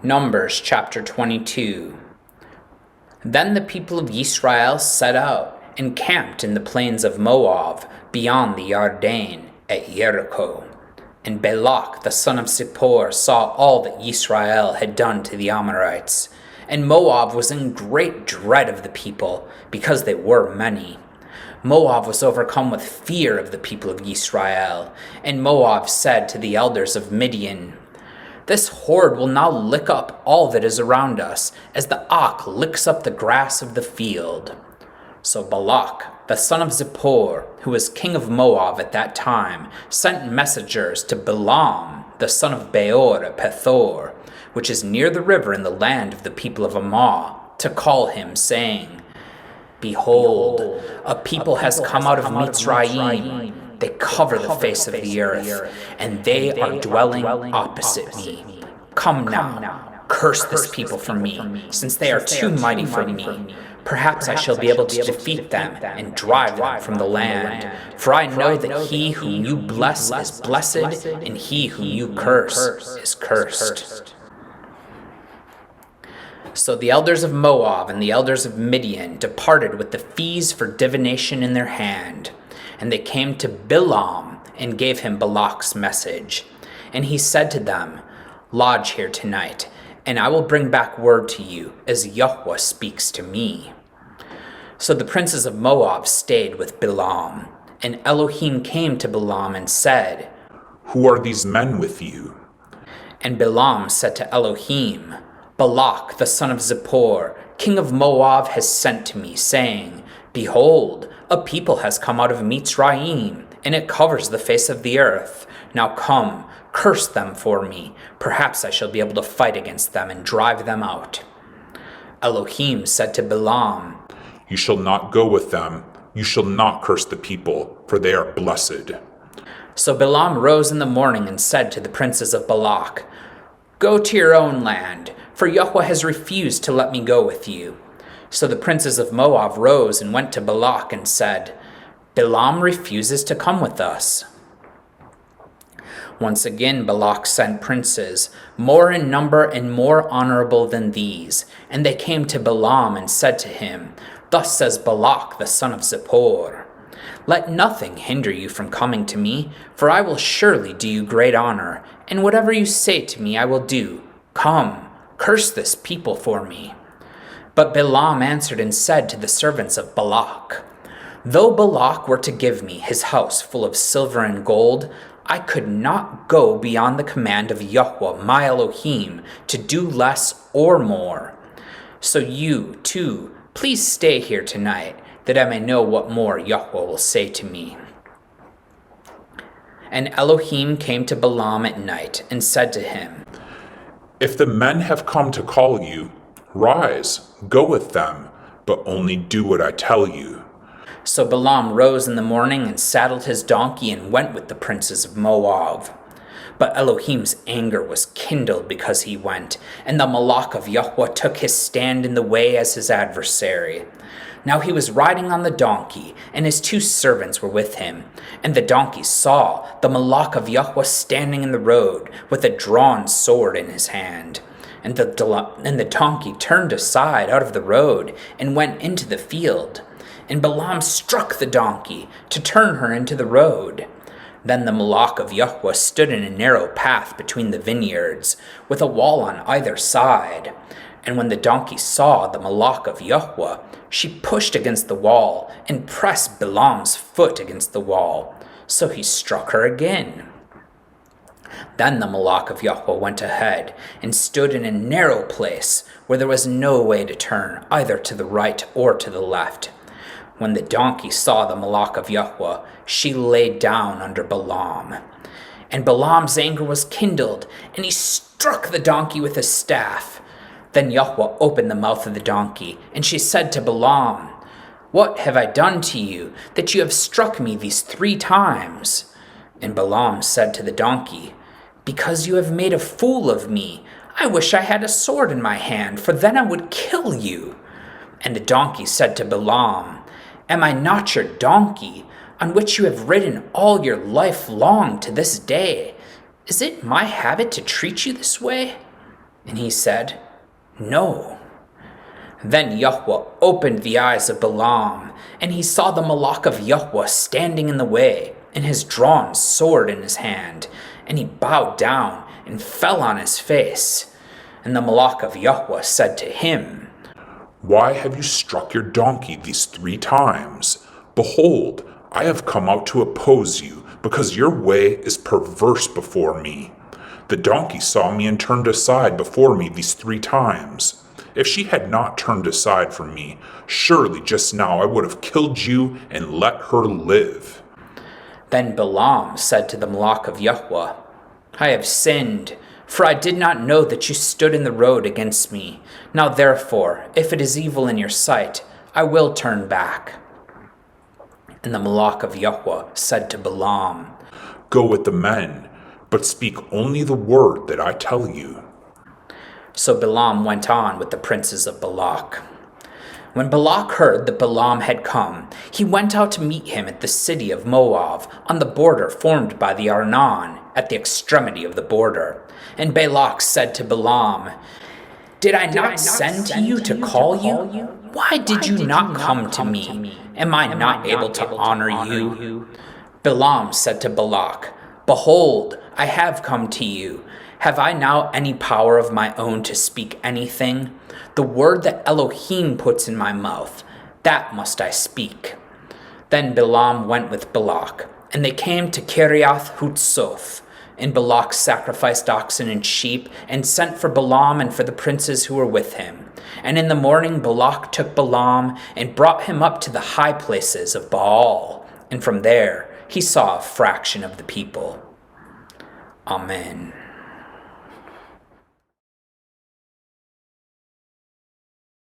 Numbers chapter 22. Then the people of Yisra'el set out and camped in the plains of Moab beyond the Yarden at Yericho. And Balaq the son of Tsippor saw all that Yisra'el had done to the Amorites. And Moab was in great dread of the people, because they were many. Moab was overcome with fear of the people of Yisra'el. And Moab said to the elders of Midyan, "This horde will now lick up all that is around us, as the ox licks up the grass of the field." So Balaq, the son of Tsippor, who was king of Moab at that time, sent messengers to Bil'am, the son of Beor at Pethor, which is near the river in the land of the people of Amaw, to call him, saying, "Behold, a people has come out of Mitsrayim. They cover the face of the earth, and they are dwelling opposite me. Come now, curse this people for me, since they are too mighty for me. Perhaps I shall be able to defeat them and drive them from the land. For I know that he whom you bless is blessed, and he whom you curse is cursed." So the elders of Moab and the elders of Midyan departed with the fees for divination in their hand. And they came to Bil'am and gave him Balaq's message. And he said to them, "Lodge here tonight, and I will bring back word to you, as Yahweh speaks to me." So the princes of Moab stayed with Bil'am. And Elohim came to Bil'am and said, "Who are these men with you?" And Bil'am said to Elohim, "Balaq the son of Tsippor, king of Moab, has sent to me, saying, Behold, a people has come out of Mitsrayim, and it covers the face of the earth. Now come, curse them for me. Perhaps I shall be able to fight against them and drive them out." Elohim said to Bil'am, "You shall not go with them. You shall not curse the people, for they are blessed." So Bil'am rose in the morning and said to the princes of Balaq, "Go to your own land, for Yahweh has refused to let me go with you." So the princes of Moab rose and went to Balaq and said, "Bil'am refuses to come with us." Once again Balaq sent princes, more in number and more honorable than these, and they came to Bil'am and said to him, "Thus says Balaq the son of Tsippor, Let nothing hinder you from coming to me, for I will surely do you great honor, and whatever you say to me I will do. Come, curse this people for me." But Bil'am answered and said to the servants of Balaq, "Though Balaq were to give me his house full of silver and gold, I could not go beyond the command of Yahweh my Elohim to do less or more. So you, too, please stay here tonight, that I may know what more Yahweh will say to me." And Elohim came to Bil'am at night and said to him, "If the men have come to call you, rise, go with them, but only do what I tell you." So Bil'am rose in the morning and saddled his donkey and went with the princes of Moab. But Elohim's anger was kindled because he went, and the Balaq of Yahweh took his stand in the way as his adversary. Now he was riding on the donkey, and his two servants were with him. And the donkey saw the Balaq of Yahweh standing in the road with a drawn sword in his hand. And the donkey turned aside out of the road and went into the field. And Bil'am struck the donkey to turn her into the road. Then the Balaq of Yahweh stood in a narrow path between the vineyards, with a wall on either side. And when the donkey saw the Balaq of Yahweh, she pushed against the wall and pressed Bil'am's foot against the wall. So he struck her again. Then the Balaq of Yahweh went ahead and stood in a narrow place where there was no way to turn, either to the right or to the left. When the donkey saw the Balaq of Yahweh, she lay down under Bil'am. And Bil'am's anger was kindled, and he struck the donkey with his staff. Then Yahweh opened the mouth of the donkey, and she said to Bil'am, "What have I done to you, that you have struck me these 3 times?" And Bil'am said to the donkey, "Because you have made a fool of me. I wish I had a sword in my hand, for then I would kill you." And the donkey said to Bil'am, "Am I not your donkey, on which you have ridden all your life long to this day? Is it my habit to treat you this way?" And he said, No. Then Yahweh opened the eyes of Bil'am, and he saw the Balaq of Yahweh standing in the way, and his drawn sword in his hand. And he bowed down and fell on his face. And the Balaq of Yahweh said to him, Why have you struck your donkey these 3 times? Behold, I have come out to oppose you, because your way is perverse before me. The donkey saw me and turned aside before me these 3 times. If she had not turned aside from me, surely just now I would have killed you and let her live. Then Bil'am said to the Balaq of Yahweh, I have sinned, for I did not know that you stood in the road against me. Now therefore, if it is evil in your sight, I will turn back. And the Balaq of Yahweh said to Bil'am, Go with the men, but speak only the word that I tell you. So Bil'am went on with the princes of Balaq. When Balaq heard that Bil'am had come, he went out to meet him at the city of Moab, on the border formed by the Arnon, at the extremity of the border. And Balaq said to Bil'am, Did I not send to you to call you? Why did you not come to me? Am I not able to honor you? Bil'am said to Balaq, Behold, I have come to you. Have I now any power of my own to speak anything? The word that Elohim puts in my mouth, that must I speak. Then Bil'am went with Balaq, and they came to Kiriath Hutzoph. And Balaq sacrificed oxen and sheep, and sent for Bil'am and for the princes who were with him. And in the morning Balaq took Bil'am, and brought him up to the high places of Baal. And from there he saw a fraction of the people. Amen.